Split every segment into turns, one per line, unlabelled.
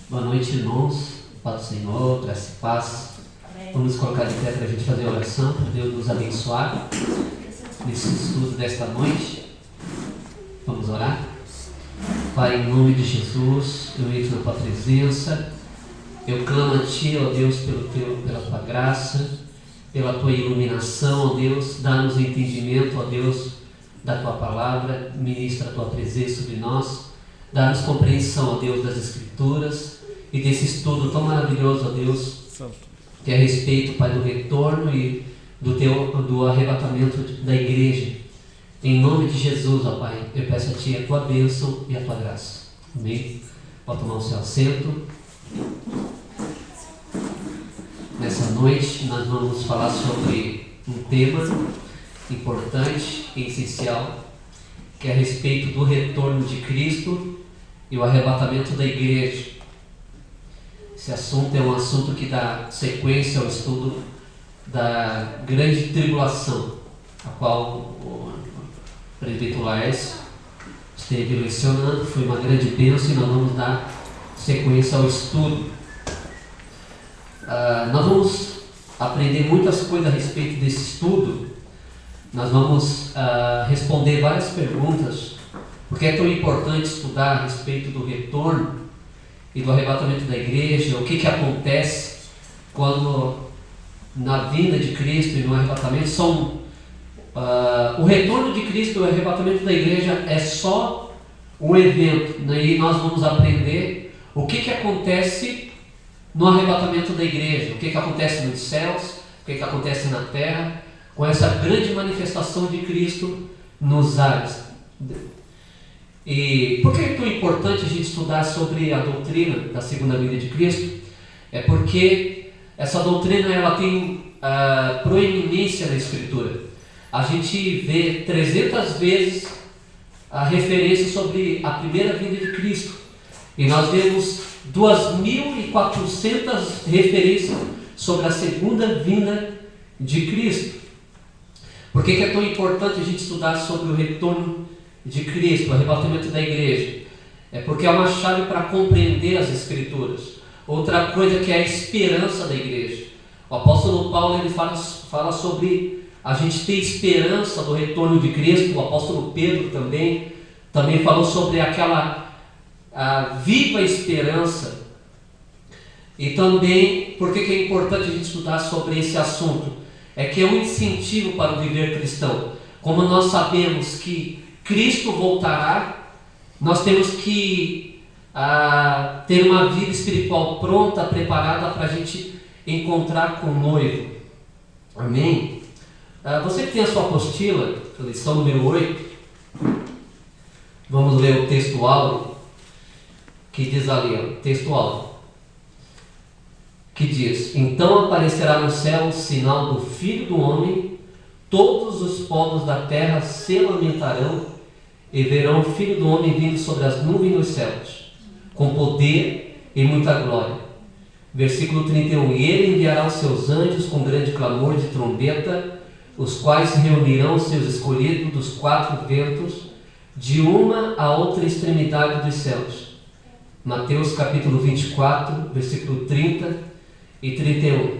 Boa noite, irmãos. Paz do Senhor, graça e paz. Vamos colocar de pé para a gente fazer a oração, para Deus nos abençoar nesse estudo desta noite. Vamos orar? Pai, em nome de Jesus, eu entro na tua presença. Eu clamo a Ti, ó Deus, pela tua graça, pela tua iluminação, ó Deus. Dá-nos entendimento, ó Deus, da tua palavra. Ministra a tua presença sobre nós. Dá-nos compreensão, ó Deus, das Escrituras e desse estudo tão maravilhoso, ó Deus, que é a respeito, Pai, do retorno e do arrebatamento da igreja. Em nome de Jesus, ó Pai, eu peço a Ti a tua bênção e a tua graça. Amém? Pode tomar o seu assento. Nessa noite nós vamos falar sobre um tema importante e essencial, que é a respeito do retorno de Cristo e o arrebatamento da igreja. Esse assunto é um assunto que dá sequência ao estudo da grande tribulação, a qual o presbítero Laércio esteve lecionando. Foi uma grande bênção e nós vamos dar sequência ao estudo. Nós vamos aprender muitas coisas a respeito desse estudo. Nós vamos responder várias perguntas. Por que é tão importante estudar a respeito do retorno e do arrebatamento da igreja? O que acontece quando na vinda de Cristo e no arrebatamento o retorno de Cristo e o arrebatamento da igreja é só um evento. Daí nós vamos aprender o que acontece no arrebatamento da igreja, o que acontece nos céus, o que acontece na terra, com essa grande manifestação de Cristo nos ares. E por que é tão importante a gente estudar sobre a doutrina da segunda vinda de Cristo? É porque essa doutrina ela tem proeminência na Escritura. A gente vê 300 vezes a referência sobre a primeira vinda de Cristo. E nós vemos 2.400 referências sobre a segunda vinda de Cristo. Por que é tão importante a gente estudar sobre o retorno de Cristo, o arrebatamento da igreja? É porque é uma chave para compreender as Escrituras. Outra coisa que é a esperança da igreja. O apóstolo Paulo ele fala sobre a gente ter esperança do retorno de Cristo. O apóstolo Pedro também falou sobre aquela viva esperança. E também, por que é importante a gente estudar sobre esse assunto? É que é um incentivo para o viver cristão. Como nós sabemos que Cristo voltará, nós temos que ter uma vida espiritual pronta, preparada para a gente encontrar com o noivo. Amém? Você que tem a sua apostila, lição número 8, vamos ler o texto áureo, que diz ali, texto áureo, que diz: então aparecerá no céu o sinal do Filho do Homem, todos os povos da terra se lamentarão e verão o Filho do Homem vindo sobre as nuvens dos céus, com poder e muita glória. Versículo 31, e ele enviará os seus anjos com grande clamor de trombeta, os quais reunirão os seus escolhidos dos quatro ventos, de uma a outra extremidade dos céus. Mateus capítulo 24, versículo 30 e 31.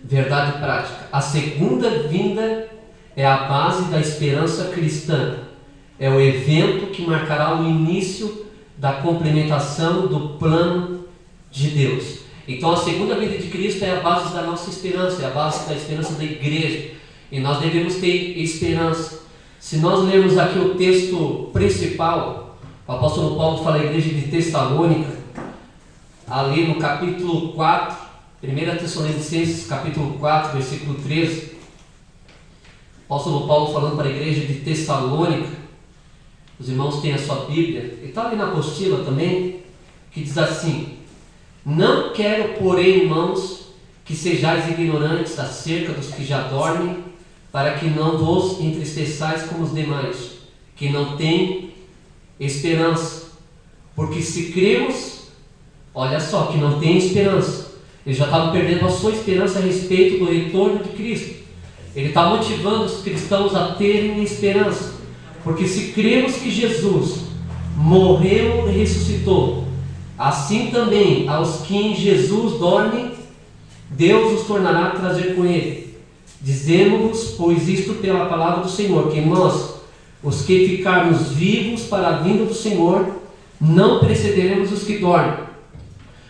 Verdade prática. A segunda vinda é a base da esperança cristã. É o evento que marcará o início da complementação do plano de Deus. Então a segunda vinda de Cristo é a base da nossa esperança, é a base da esperança da igreja. E nós devemos ter esperança. Se nós lermos aqui o texto principal, o apóstolo Paulo fala à igreja de Tessalônica, ali no capítulo 4, 1 Tessalonicenses capítulo 4, versículo 13, o apóstolo Paulo falando para a igreja de Tessalônica. Os irmãos têm a sua Bíblia, e está ali na apostila também, que diz assim: não quero, porém, irmãos, que sejais ignorantes acerca dos que já dormem, para que não vos entristeçais como os demais, que não têm esperança. Porque se cremos, olha só, que não tem esperança, eles já estavam perdendo a sua esperança a respeito do retorno de Cristo. Ele está motivando os cristãos a terem esperança, porque se cremos que Jesus morreu e ressuscitou, Assim também, aos que em Jesus dormem, Deus os tornará a trazer com ele. Dizemos-vos, pois, isto pela palavra do Senhor, que nós, os que ficarmos vivos para a vinda do Senhor, não precederemos os que dormem.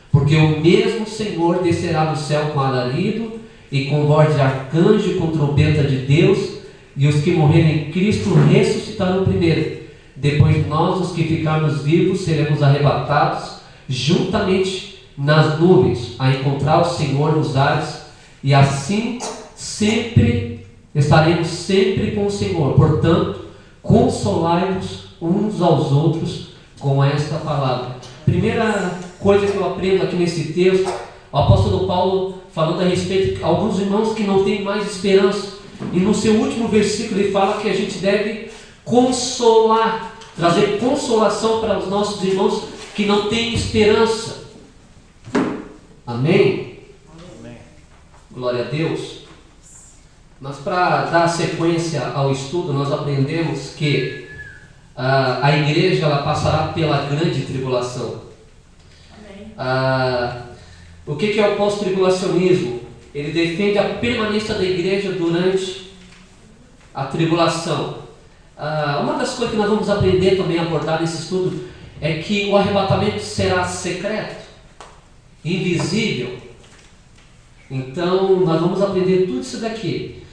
Porque o mesmo Senhor descerá do céu com alarido, e com voz de arcanjo e com trombeta de Deus, e os que morrerem em Cristo ressuscitarão primeiro. Depois nós, os que ficarmos vivos, seremos arrebatados juntamente nas nuvens, a encontrar o Senhor nos ares, e assim estaremos sempre com o Senhor. Portanto, consolai-vos uns aos outros com esta palavra. Primeira coisa que eu aprendo aqui nesse texto, o apóstolo Paulo falando a respeito de alguns irmãos que não têm mais esperança. E no seu último versículo ele fala que a gente deve consolar, trazer consolação para os nossos irmãos que não têm esperança. Amém?
Amém.
Glória a Deus. Mas para dar sequência ao estudo, nós aprendemos que a igreja ela passará pela grande tribulação.
Amém.
O que é o pós-tribulacionismo? Ele defende a permanência da igreja durante a tribulação. Uma das coisas que nós vamos aprender também a abordar nesse estudo é que o arrebatamento será secreto, invisível. Então nós vamos aprender tudo isso daqui.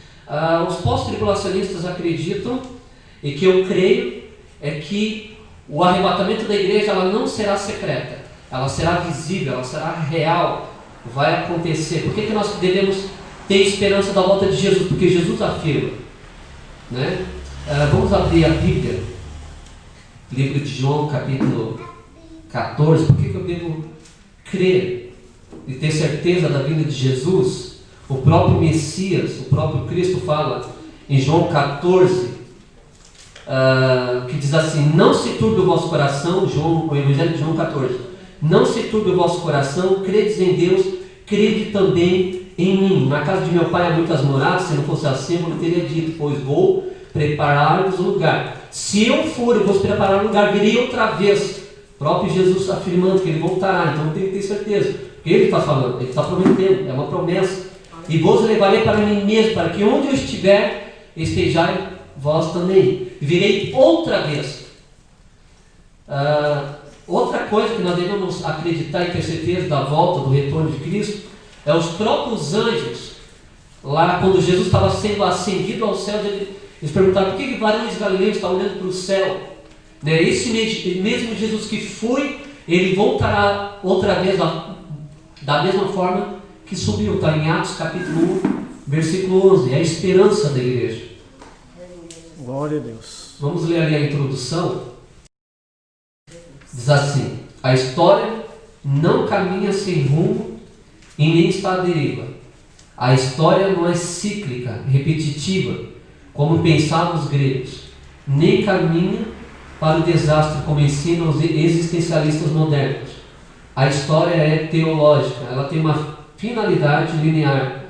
Os pós-tribulacionistas acreditam, e que eu creio, é que o arrebatamento da igreja ela não será secreta, ela será visível, ela será real, vai acontecer. Por que nós devemos ter esperança da volta de Jesus? Porque Jesus afirma, né? Vamos abrir a Bíblia, livro de João, capítulo 14. Por que eu devo crer e ter certeza da vinda de Jesus? O próprio Messias, o próprio Cristo fala em João 14, que diz assim: não se turbe o vosso coração. O Evangelho de João 14: não se turbe o vosso coração, credes em Deus, crede também em mim. Na casa de meu pai há muitas moradas, se não fosse assim eu não teria dito, pois vou preparar-vos um lugar. Se eu for e vos preparar um lugar, virei outra vez. O próprio Jesus afirmando que ele voltará, então tem que ter certeza. Porque ele está falando, ele está prometendo, é uma promessa. E vos levarei para mim mesmo, para que onde eu estiver, estejai vós também. Virei outra vez. Outra coisa que nós devemos acreditar e ter certeza da volta, do retorno de Cristo, é os próprios anjos. Lá quando Jesus estava sendo ascendido ao céu, eles perguntaram: por que varões galileus estão olhando para o céu? Né? Esse mesmo Jesus que foi, ele voltará outra vez da mesma forma que subiu. Está em Atos capítulo 1, versículo 11. É a esperança da igreja.
Glória a Deus.
Vamos ler ali a introdução. Diz assim: a história não caminha sem rumo e nem está à deriva. A história não é cíclica, repetitiva, como pensavam os gregos, nem caminha para o desastre, como ensinam os existencialistas modernos. A história é teológica, ela tem uma finalidade linear.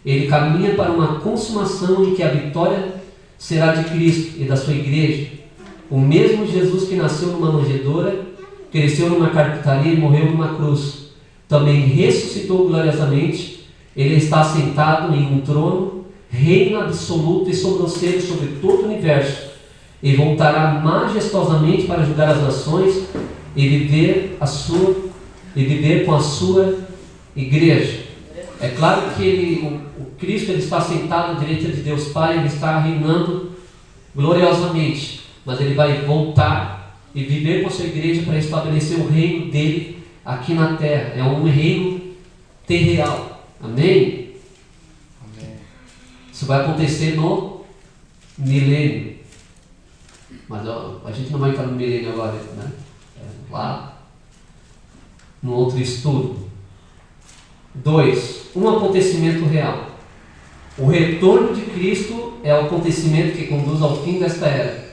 Ele caminha para uma consumação em que a vitória será de Cristo e da sua igreja. O mesmo Jesus que nasceu numa manjedoura, cresceu numa carpintaria e morreu numa cruz, também ressuscitou gloriosamente. Ele está sentado em um trono, reina absoluto e sobranceiro sobre todo o universo, e voltará majestosamente para julgar as nações e viver com a sua igreja. É claro que o Cristo ele está sentado à direita de Deus Pai, ele está reinando gloriosamente, mas ele vai voltar e viver com a sua igreja para estabelecer o reino dele aqui na terra. É um reino terreal. Amém?
Amém.
Isso vai acontecer no milênio. Mas a gente não vai entrar no milênio agora, né? Lá no outro estudo. 2. Um acontecimento real. O retorno de Cristo é o acontecimento que conduz ao fim desta era.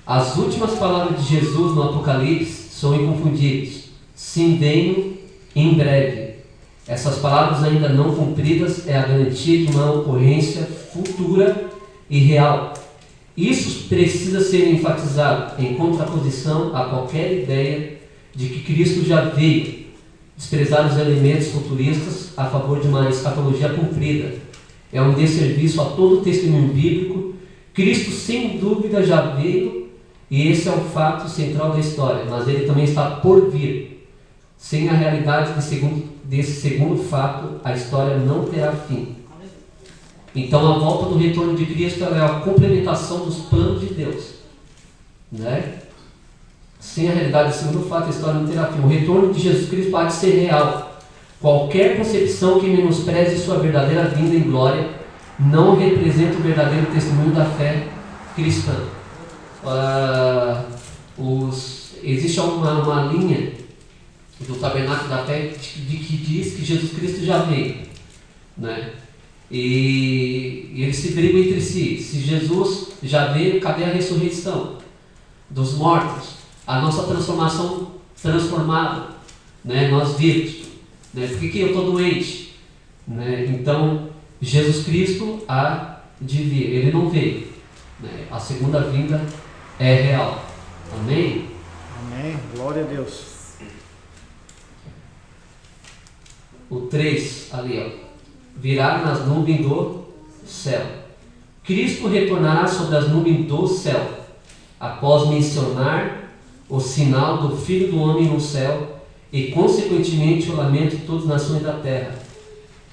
As últimas palavras de Jesus no Apocalipse são inconfundíveis: sim, venho em breve. Essas palavras ainda não cumpridas é a garantia de uma ocorrência futura e real. Isso precisa ser enfatizado em contraposição a qualquer ideia de que Cristo já veio desprezar os elementos futuristas a favor de uma escatologia cumprida. É um desserviço a todo o testemunho bíblico. Cristo, sem dúvida, já veio, e esse é o fato central da história, mas ele também está por vir. Sem a realidade desse segundo fato, a história não terá fim. Então, a volta do retorno de Cristo é a complementação dos planos de Deus, né? Sem a realidade desse segundo fato, a história não terá fim. O retorno de Jesus Cristo pode ser real. Qualquer concepção que menospreze sua verdadeira vinda em glória não representa o verdadeiro testemunho da fé cristã. Existe uma linha do tabernáculo da fé que diz que Jesus Cristo já veio, né? E eles se brigam entre si. Se Jesus já veio, cadê a ressurreição dos mortos? A nossa transformação transformada, né? Nós vivos, né? Por que eu estou doente? Né? Então, Jesus Cristo há de vir. Ele não veio, né? A segunda vinda é real. Amém?
Amém. Glória a Deus.
O 3 ali, ó. Virá nas nuvens do céu. Cristo retornará sobre as nuvens do céu, após mencionar o sinal do Filho do Homem no céu e, consequentemente, o lamento de todas as nações da terra.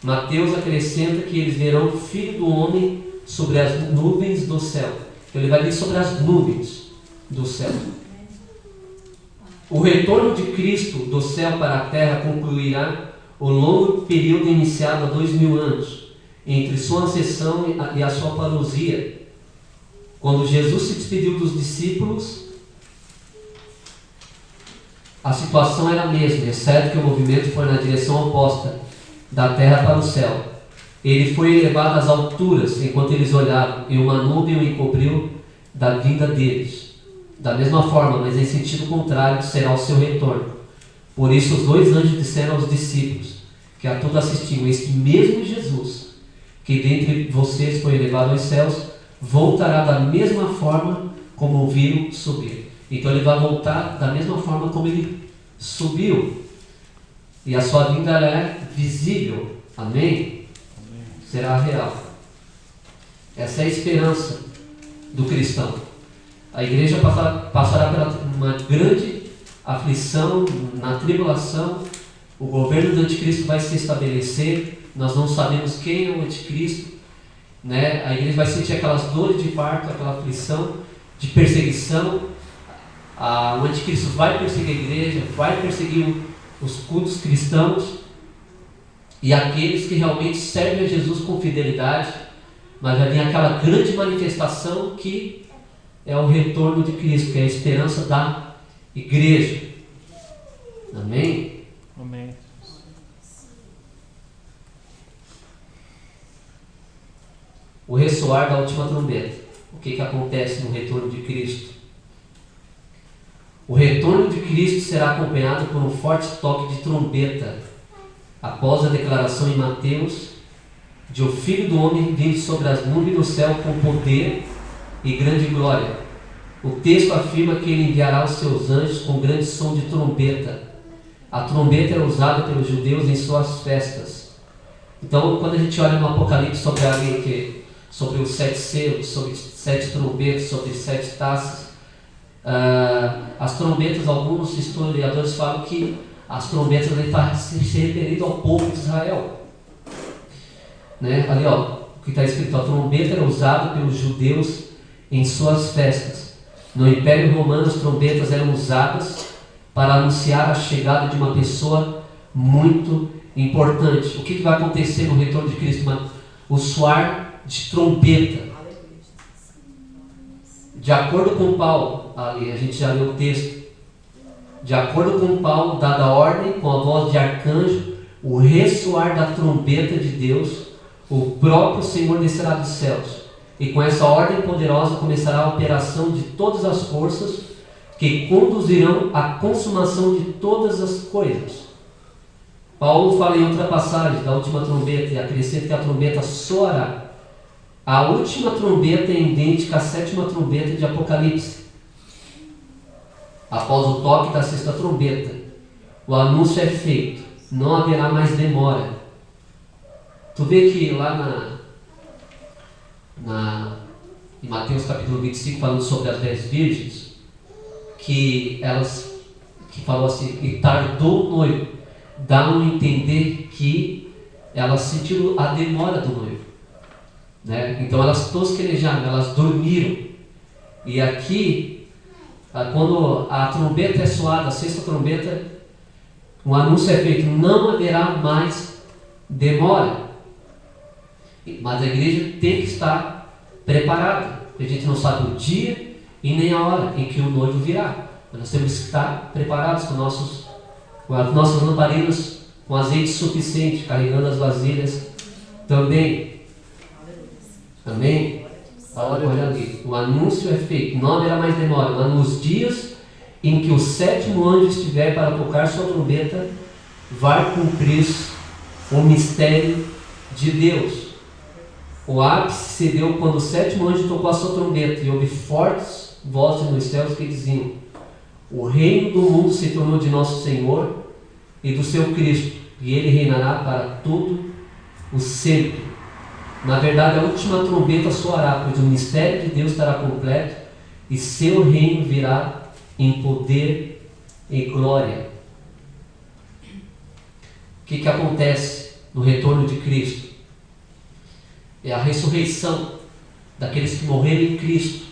Mateus acrescenta que eles verão o Filho do Homem sobre as nuvens do céu. Então, ele vai vir sobre as nuvens do céu. O retorno de Cristo do céu para a terra concluirá o longo período iniciado há 2000 anos, entre sua ascensão e a sua parousia. Quando Jesus se despediu dos discípulos, a situação era a mesma, exceto que o movimento foi na direção oposta, da terra para o céu. Ele foi elevado às alturas enquanto eles olhavam, e uma nuvem o encobriu da vinda deles. Da mesma forma, mas em sentido contrário, será o seu retorno. Por isso os dois anjos disseram aos discípulos, que a tudo assistiam: este mesmo Jesus, que dentre vocês foi elevado aos céus, voltará da mesma forma como o viram subir. Então ele vai voltar da mesma forma como ele subiu. E a sua vinda é visível. Amém? Será real. Essa é a esperança do cristão. A igreja passará por uma grande aflição, na tribulação. O governo do anticristo vai se estabelecer. Nós não sabemos quem é o anticristo, né? A igreja vai sentir aquelas dores de parto, aquela aflição de perseguição. O anticristo vai perseguir a igreja, vai perseguir os cultos cristãos e aqueles que realmente servem a Jesus com fidelidade. Mas vai vir aquela grande manifestação que é o retorno de Cristo, que é a esperança da igreja. Amém?
Amém.
O ressoar da última trombeta. O que acontece no retorno de Cristo? O retorno de Cristo será acompanhado por um forte toque de trombeta, após a declaração em Mateus de o Filho do Homem vindo sobre as nuvens do céu com poder e grande glória. O texto afirma que ele enviará os seus anjos com grande som de trombeta. A trombeta era usada pelos judeus em suas festas. Então, quando a gente olha no Apocalipse sobre os 7 selos, sobre 7 trombetas, sobre 7 taças, as trombetas, alguns historiadores falam que as trombetas estão se referindo ao povo de Israel, né? Ali, ó, o que está escrito: a trombeta era usada pelos judeus em suas festas. No Império Romano, as trombetas eram usadas para anunciar a chegada de uma pessoa muito importante. O que vai acontecer no retorno de Cristo? O soar de trombeta. De acordo com Paulo, ali a gente já leu o texto. De acordo com Paulo, dada a ordem com a voz de arcanjo, o ressoar da trombeta de Deus, o próprio Senhor descerá dos céus. E com essa ordem poderosa começará a operação de todas as forças que conduzirão à consumação de todas as coisas. Paulo fala em outra passagem da última trombeta e acrescenta que a trombeta soará. A última trombeta é idêntica à 7ª trombeta de Apocalipse. Após o toque da 6ª trombeta, o anúncio é feito, não haverá mais demora. Tu vê que lá em Mateus capítulo 25, falando sobre as 10 virgens, que falou assim, e tardou o noivo, dá a entender que elas sentiram a demora do noivo, né? Então elas tosquenejaram, elas dormiram. E aqui, quando a trombeta é soada, a sexta trombeta, o anúncio é feito, não haverá mais demora. Mas a igreja tem que estar preparada. A gente não sabe o dia e nem a hora em que o noivo virá. Nós temos que estar preparados com as nossas lamparinas com azeite suficiente, carregando as vasilhas também. Amém? Olha ali. O anúncio é feito, não haverá mais demora. Mas nos dias em que o sétimo anjo estiver para tocar sua trombeta, vai cumprir-se o mistério de Deus. O ápice se deu quando o sétimo anjo tocou a sua trombeta e houve fortes vozes nos céus que diziam: o reino do mundo se tornou de nosso Senhor e do seu Cristo, e ele reinará para todo o sempre. Na verdade, a última trombeta soará, pois o mistério de Deus estará completo e seu reino virá em poder e glória. O que acontece no retorno de Cristo? É a ressurreição daqueles que morreram em Cristo.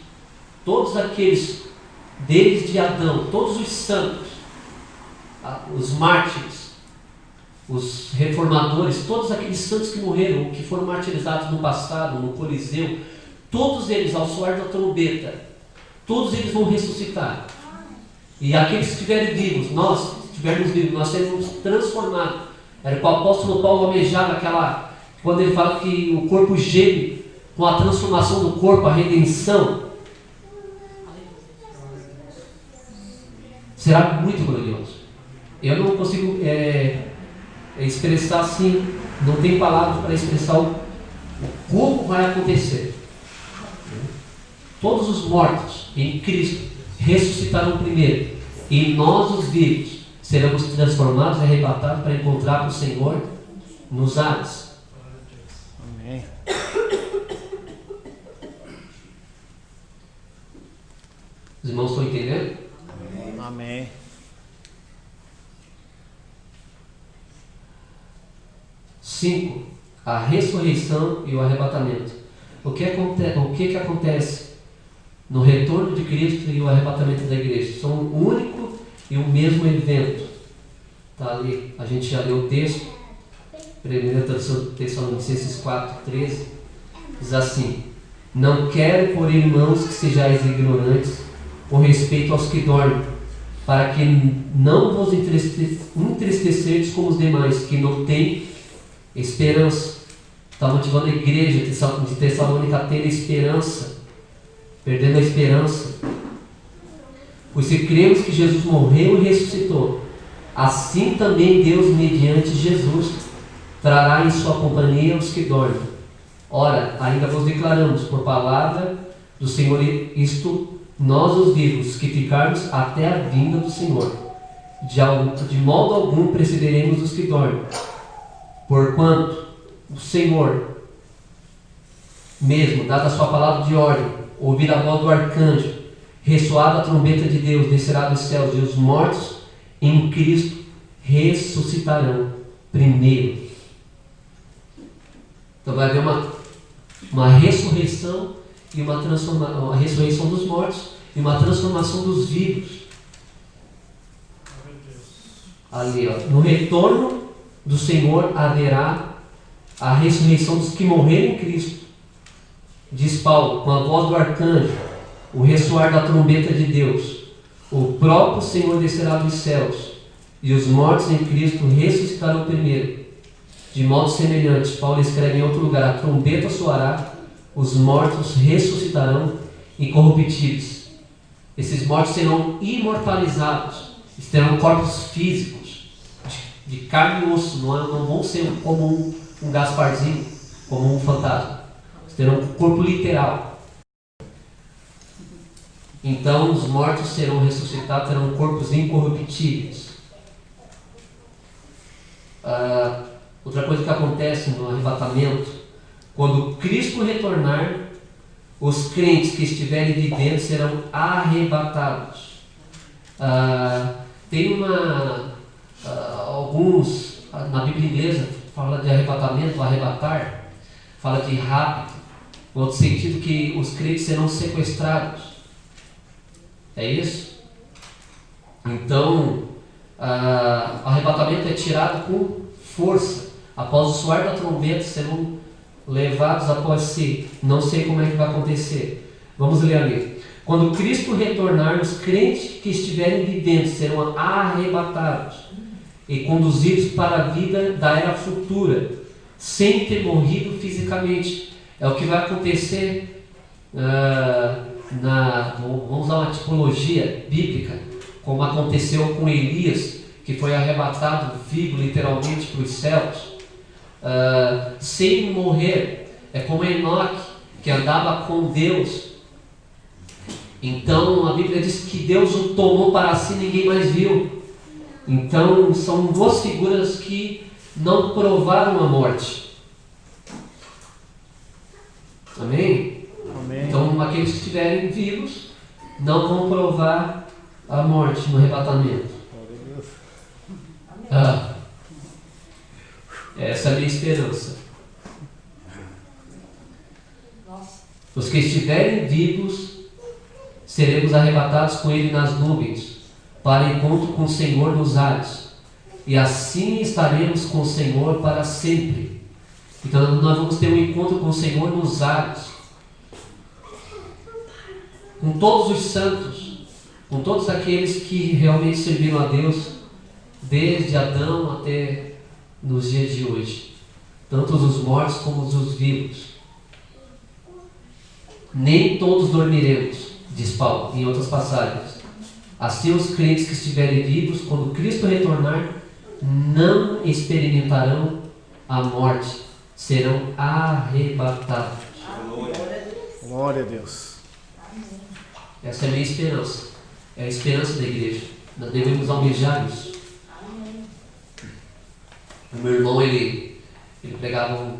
Todos aqueles, desde Adão, todos os santos, os mártires, os reformadores, todos aqueles santos que morreram, que foram martirizados no passado, no Coliseu, todos eles, ao soar da trombeta, todos eles vão ressuscitar. E aqueles que estiverem vivos, nós seremos transformados. Era o que o apóstolo Paulo almejava, quando ele fala que o corpo geme com a transformação do corpo, a redenção. Será muito glorioso. Eu não consigo expressar assim, não tem palavras para expressar como vai acontecer. Todos os mortos em Cristo ressuscitarão primeiro, e nós, os vivos, seremos transformados e arrebatados para encontrar com o Senhor nos ares.
Amém.
Os irmãos estão entendendo?
Amém.
Cinco, a ressurreição e o arrebatamento. O que acontece no retorno de Cristo e o arrebatamento da igreja? São um único e o mesmo evento. Está ali, a gente já leu o texto, 1 Tessalonicenses 4,13, diz assim: não quero, porém, irmãos, que sejais ignorantes com respeito aos que dormem, para que não vos entristeceis como os demais, que não têm esperança. Está motivando a igreja de Tessalônica a ter esperança, perdendo a esperança. Pois se cremos que Jesus morreu e ressuscitou, assim também Deus, mediante Jesus, trará em sua companhia os que dormem. Ora, ainda vos declaramos por palavra do Senhor isto, nós os vivos, que ficarmos até a vinda do Senhor. De modo algum precederemos os que dormem. Porquanto o Senhor mesmo, dada a sua palavra de ordem, ouvir a voz do arcanjo, ressoada a trombeta de Deus, descerá dos céus, e os mortos em Cristo ressuscitarão primeiro. Então vai haver uma ressurreição e uma transformação, a ressurreição dos mortos e uma transformação dos vivos. Ali, no retorno do Senhor haverá a ressurreição dos que morreram em Cristo. Diz Paulo, com a voz do arcanjo, o ressoar da trombeta de Deus, o próprio Senhor descerá dos céus, e os mortos em Cristo ressuscitarão primeiro. De modo semelhante, Paulo escreve em outro lugar: a trombeta soará, os mortos ressuscitarão incorruptíveis. Esses mortos serão imortalizados, terão corpos físicos, de carne e osso, não vão ser como um Gasparzinho, como um fantasma. Terão um corpo literal. Então os mortos serão ressuscitados, terão corpos incorruptíveis. Outra coisa que acontece no arrebatamento, quando Cristo retornar, os crentes que estiverem vivendo serão arrebatados. Tem alguns, na Bíblia inglesa, fala de arrebatamento, arrebatar, fala de rapto, no outro sentido que os crentes serão sequestrados. É isso? Então, o arrebatamento é tirado com força. Após o soar da trombeta, serão levados após si. Não sei como é que vai acontecer. Vamos ler ali. Quando Cristo retornar, os crentes que estiverem vivendo serão arrebatados e conduzidos para a vida da era futura, sem ter morrido fisicamente. É o que vai acontecer vamos usar uma tipologia bíblica, como aconteceu com Elias, que foi arrebatado vivo literalmente para os céus, sem morrer. É como Enoque, que andava com Deus. Então a Bíblia diz que Deus o tomou para si, ninguém mais viu. Então são duas figuras que não provaram a morte. Amém?
Amém.
Então aqueles que estiverem vivos não vão provar a morte no arrebatamento. Essa é a minha esperança. Os que estiverem vivos seremos arrebatados com Ele nas nuvens, para encontro com o Senhor nos ares, e assim estaremos com o Senhor para sempre. Então nós vamos ter um encontro com o Senhor nos ares, com todos os santos, com todos aqueles que realmente serviram a Deus, desde Adão até nos dias de hoje, tanto os mortos como os vivos. Nem todos dormiremos, diz Paulo em outras passagens. Assim os crentes que estiverem vivos, quando Cristo retornar, não experimentarão a morte, serão arrebatados.
Glória a Deus.
Essa é a minha esperança. É a esperança da igreja. Nós devemos almejar isso. O meu irmão, ele pregava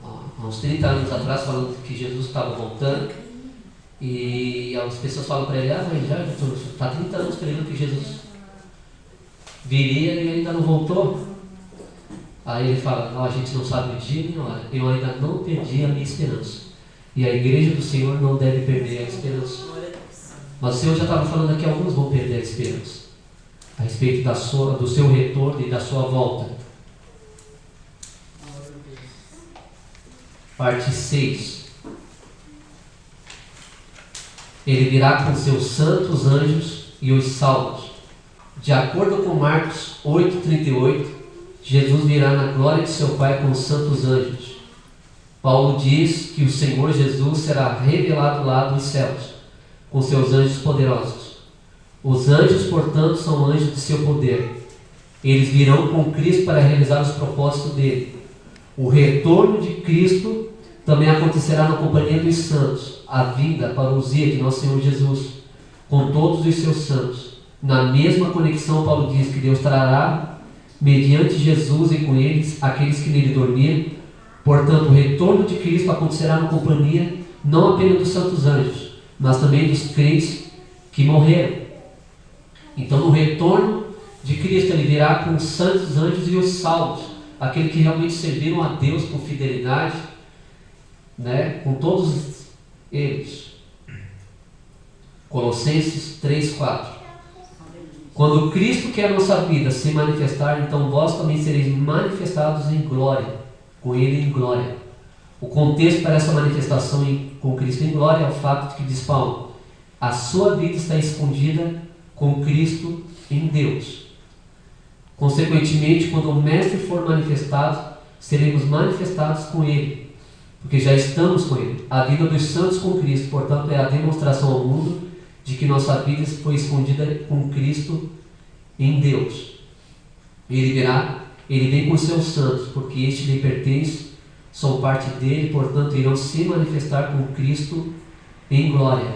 há uns 30 anos atrás, falando que Jesus estava voltando. E as pessoas falam para ele: mas já está 30 anos pregando que Jesus viria e ele ainda não voltou. Aí ele fala: a gente não sabe o dia nem a hora. Eu ainda não perdi a minha esperança. E a igreja do Senhor não deve perder a esperança. Mas o Senhor já estava falando aqui, alguns vão perder a esperança a respeito do seu retorno e da sua volta. Parte 6. Ele virá com seus santos anjos e os salvos. De acordo com Marcos 8,38, Jesus virá na glória de seu Pai com os santos anjos. Paulo diz que o Senhor Jesus será revelado lá dos céus, com seus anjos poderosos. Os anjos, portanto, são anjos de seu poder. Eles virão com Cristo para realizar os propósitos dele. O retorno de Cristo também acontecerá na companhia dos santos, a vinda, a parousia de nosso Senhor Jesus, com todos os seus santos. Na mesma conexão, Paulo diz que Deus trará, mediante Jesus e com eles, aqueles que nele dormiram. Portanto, o retorno de Cristo acontecerá na companhia não apenas dos santos anjos, mas também dos crentes que morreram. Então, no retorno de Cristo, ele virá com os santos anjos e os salvos, aqueles que realmente serviram a Deus com fidelidade, com todos eles. Colossenses 3,4. Quando Cristo, que é a nossa vida, se manifestar, então vós também sereis manifestados em glória, com Ele em glória. O contexto para essa manifestação com Cristo em glória é o fato de que, diz Paulo, a sua vida está escondida com Cristo em Deus. Consequentemente, quando o Mestre for manifestado, seremos manifestados com Ele, porque já estamos com Ele. A vida dos santos com Cristo, portanto, é a demonstração ao mundo de que nossa vida foi escondida com Cristo em Deus. Ele vem com seus santos, porque este lhe pertence, são parte dele, portanto irão se manifestar com Cristo em glória.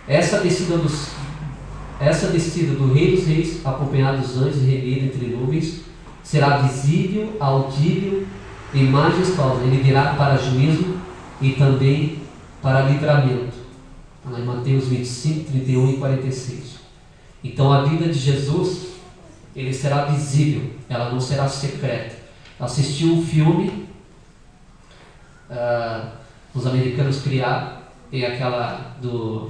Essa descida do Rei dos Reis, acompanhado dos anjos e revida entre nuvens, será visível, audível e majestosa. Ele virá para juízo e também para livramento. Lá em Mateus 25, 31 e 46. Então a vida de Jesus, ele será visível, ela não será secreta. Assisti um filme, os americanos criaram, tem aquela do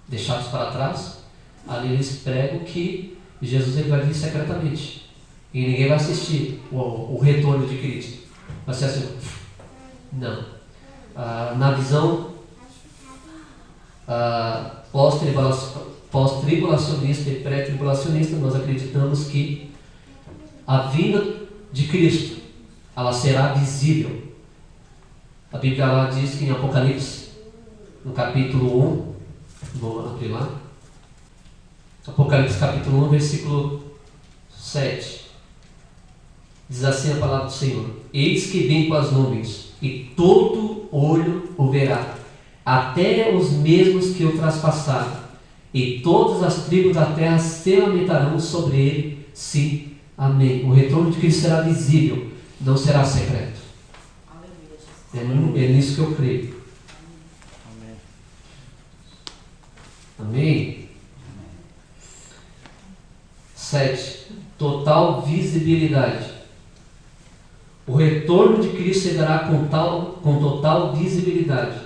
Deixados para Trás. Ali eles pregam que Jesus ele vai vir secretamente e ninguém vai assistir o retorno de Cristo. Vai ser assim, não. Na visão pós-tribulacionista e pré-tribulacionista, nós acreditamos que a vinda de Cristo, ela será visível. A Bíblia lá diz que em Apocalipse, no capítulo 1, vou abrir lá, Apocalipse capítulo 1, versículo 7, diz assim a palavra do Senhor: eis que vem com as nuvens, e todo olho o verá, até os mesmos que o traspassaram, e todas as tribos da terra se lamentarão sobre ele. Sim, amém. O retorno de Cristo será visível, não será secreto. É nisso que eu creio. Amém? 7. Total visibilidade. O retorno de Cristo se dará com total visibilidade.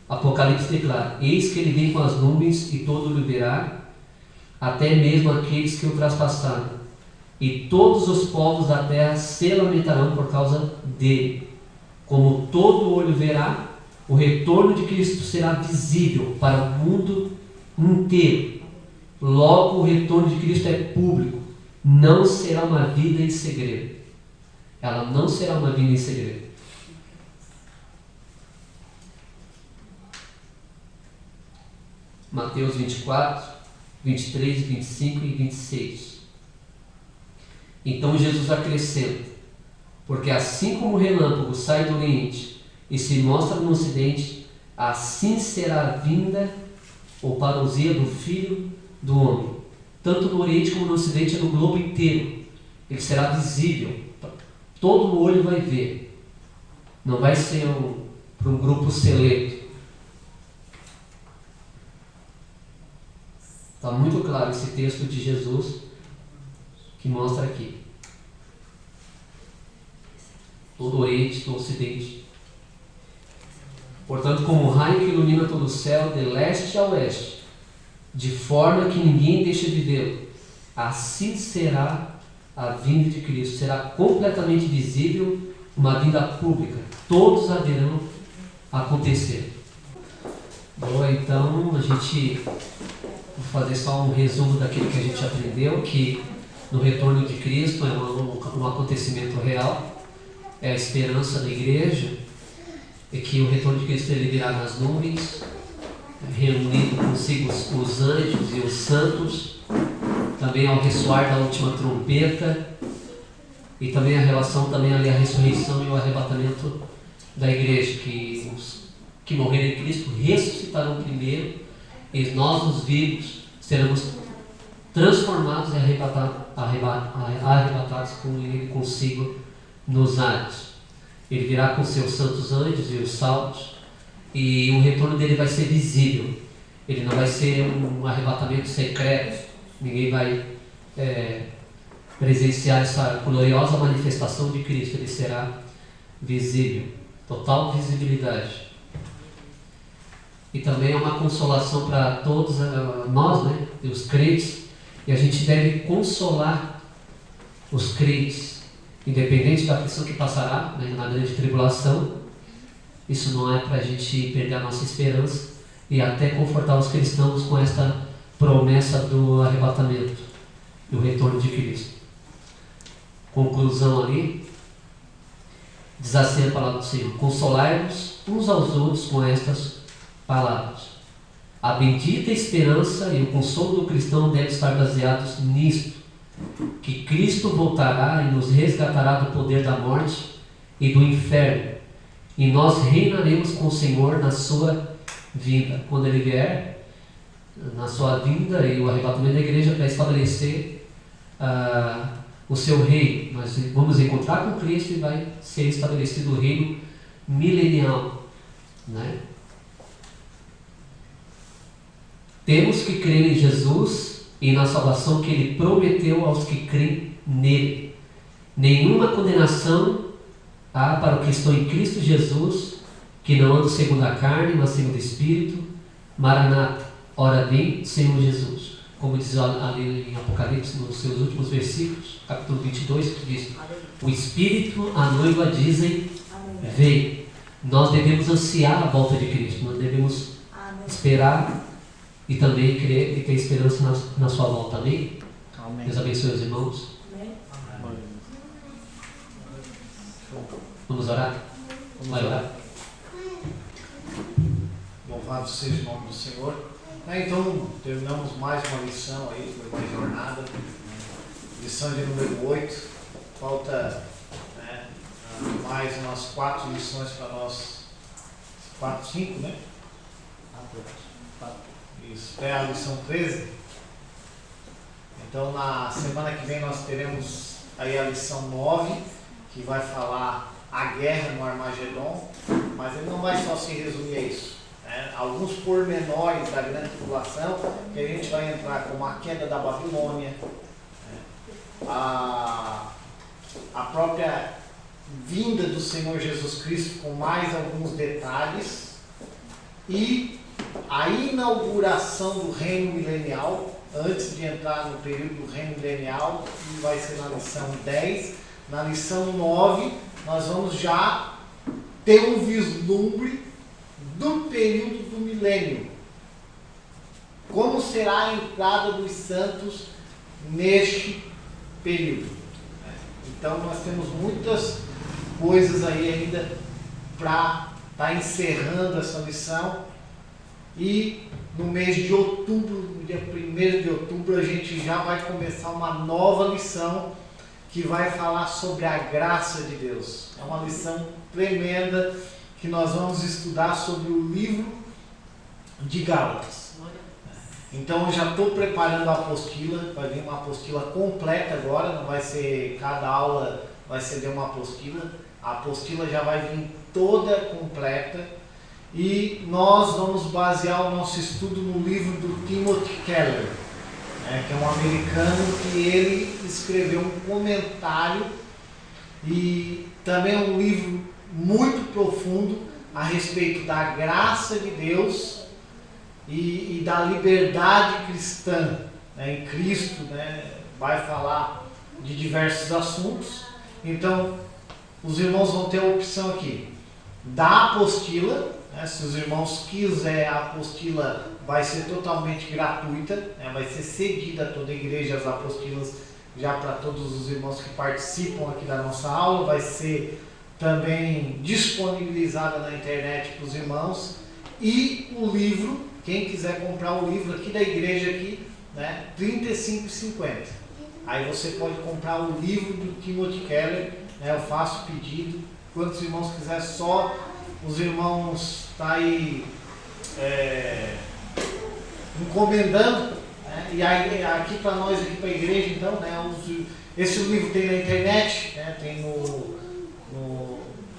Apocalipse declara: eis que ele vem com as nuvens e todo olho verá, até mesmo aqueles que o traspassaram, e todos os povos da terra se lamentarão por causa dele. Como todo olho verá, o retorno de Cristo será visível para o mundo inteiro. Logo, o retorno de Cristo é público, não será uma vida em segredo. Ela não será uma vida em segredo. Mateus 24, 23, 25 e 26. Então Jesus acrescenta: porque assim como o relâmpago sai do oriente e se mostra no ocidente, assim será a vinda ou parousia do Filho do Homem. Tanto no oriente como no ocidente, é no globo inteiro. Ele será visível. Todo o olho vai ver. Não vai ser para um grupo seleto. Está muito claro esse texto de Jesus que mostra aqui. Todo o oriente, todo o ocidente. Portanto, como um raio que ilumina todo o céu, de leste a oeste, de forma que ninguém deixe de vê-lo, assim será a vinda de Cristo. Será completamente visível, uma vinda pública. Todos a verão acontecer. Bom, então a gente vou fazer só um resumo daquilo que a gente aprendeu, que no retorno de Cristo é um acontecimento real, é a esperança da igreja, é que o retorno de Cristo ele virá nas nuvens, reunindo consigo os anjos e os santos, também ao ressoar da última trompeta, e também a relação também ali a ressurreição e o arrebatamento da igreja, que os que morreram em Cristo ressuscitarão primeiro, e nós os vivos seremos transformados e arrebatados com ele consigo nos ares. Ele virá com seus santos anjos e os salvos, e o retorno dele vai ser visível. Ele não vai ser um arrebatamento secreto. Ninguém vai presenciar essa gloriosa manifestação de Cristo. Ele será visível, total visibilidade. E também é uma consolação para todos nós, né, os crentes, e a gente deve consolar os crentes, independente da aflição que passará, né, na grande tribulação. Isso não é para a gente perder a nossa esperança, e até confortar os cristãos com esta promessa do arrebatamento, do retorno de Cristo. Conclusão ali, diz assim a palavra do Senhor: consolai-vos uns aos outros com estas palavras. A bendita esperança e o consolo do cristão devem estar baseados nisto, que Cristo voltará e nos resgatará do poder da morte e do inferno, e nós reinaremos com o Senhor na sua vinda. Quando Ele vier, na sua vinda e o arrebatamento da igreja, para estabelecer o seu reino. Nós vamos encontrar com Cristo e vai ser estabelecido o reino milenial, né? Temos que crer em Jesus e na salvação que Ele prometeu aos que creem nele. Nenhuma condenação há para os que estão em Cristo Jesus, que não andam segundo a carne, mas segundo o Espírito. Maranata, ora vem, Senhor Jesus. Como diz ali em Apocalipse, nos seus últimos versículos, capítulo 22, que diz: o Espírito, a noiva dizem, vem. Nós devemos ansiar a volta de Cristo, nós devemos esperar e também crer e ter esperança na sua volta. Amém?
Amém.
Deus abençoe os irmãos.
Amém.
Vamos orar? Vai orar.
Louvado seja o nome do Senhor. Então, terminamos mais uma lição aí, foi uma jornada. Lição de número 8. Falta mais umas 4 lições para nós. 4, 5, né? Isso, até a lição 13. Então, na semana que vem nós teremos aí a lição 9, que vai falar a guerra no Armagedon, mas ele não vai só se resumir a isso. Alguns pormenores da grande tribulação, que a gente vai entrar como a queda da Babilônia, a própria vinda do Senhor Jesus Cristo com mais alguns detalhes e a inauguração do reino milenial, antes de entrar no período do reino milenial, que vai ser na lição 10. Na lição 9, nós vamos já ter um vislumbre do período do milênio. Como será a entrada dos santos neste período? Então nós temos muitas coisas aí ainda para estar encerrando essa lição. E no mês de outubro, no dia 1º de outubro, a gente já vai começar uma nova lição que vai falar sobre a graça de Deus. É uma lição tremenda que nós vamos estudar sobre o livro de Gálatas. Então eu já estou preparando a apostila, vai vir uma apostila completa agora, não vai ser, cada aula vai ser de uma apostila, a apostila já vai vir toda completa e nós vamos basear o nosso estudo no livro do Timothy Keller, que é um americano que ele escreveu um comentário e também um livro muito profundo a respeito da graça de Deus e da liberdade cristã, em Cristo, vai falar de diversos assuntos. Então, os irmãos vão ter a opção aqui da apostila, se os irmãos quiserem, a apostila vai ser totalmente gratuita, vai ser cedida a toda a igreja, as apostilas já para todos os irmãos que participam aqui da nossa aula, vai ser também disponibilizada na internet para os irmãos. E o livro, quem quiser comprar o livro aqui da igreja aqui, R$ 35,50. Aí você pode comprar o livro do Timothy Keller, eu faço pedido. Quantos irmãos quiser, só os irmãos tá aí encomendando, e aí aqui para nós, aqui para a igreja, então, esse livro tem na internet, tem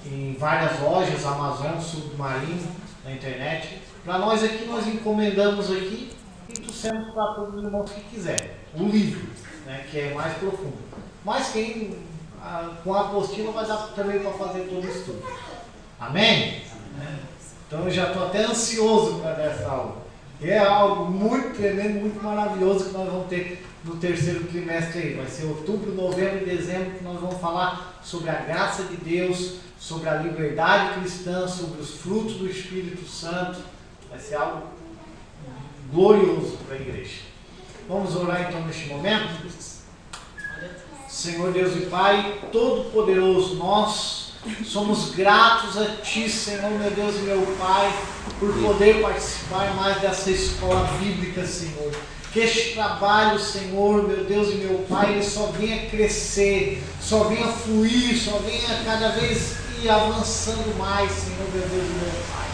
em várias lojas, Amazon, Submarino, na internet. Para nós aqui, nós encomendamos aqui e trouxemos para todos os irmãos que quiserem o livro, que é mais profundo. Mas quem com a apostila vai dar também para fazer todo o estudo. Amém? Então eu já estou até ansioso para essa aula. É algo muito tremendo, muito maravilhoso que nós vamos ter no terceiro trimestre aí. Vai ser outubro, novembro e dezembro que nós vamos falar sobre a graça de Deus, sobre a liberdade cristã, sobre os frutos do Espírito Santo. Vai ser algo glorioso para a igreja. Vamos orar então neste momento? Senhor Deus e Pai, Todo-Poderoso, nós somos gratos a Ti, Senhor, meu Deus e meu Pai, por poder participar mais dessa escola bíblica, Senhor. Que este trabalho, Senhor, meu Deus e meu Pai, ele só venha crescer, só venha fluir, só venha cada vez ir avançando mais, Senhor, meu Deus e meu Pai.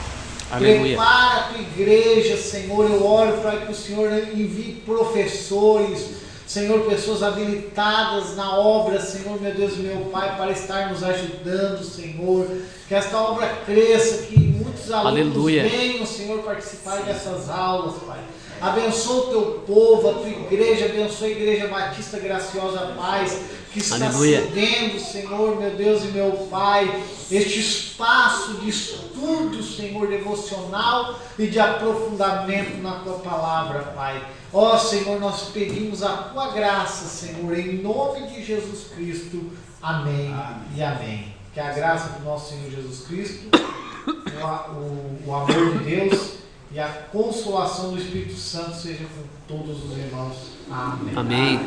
Aleluia. Prepara a tua igreja, Senhor, eu oro para que o Senhor envie professores, Senhor, pessoas habilitadas na obra, Senhor, meu Deus e meu Pai, para estar nos ajudando, Senhor. Que esta obra cresça, que muitos alunos venham, Senhor, participar dessas aulas, Pai. Abençoa o teu povo, a tua igreja, abençoa a Igreja Batista Graciosa Paz, que está cedendo, Senhor, meu Deus e meu Pai, este espaço de estudo, Senhor, devocional e de aprofundamento na tua palavra, Pai. Ó Senhor, nós pedimos a tua graça, Senhor, em nome de Jesus Cristo. Amém, e amém. Que a graça do nosso Senhor Jesus Cristo, o amor de Deus e a consolação do Espírito Santo seja com todos os irmãos. Amém.
Amém.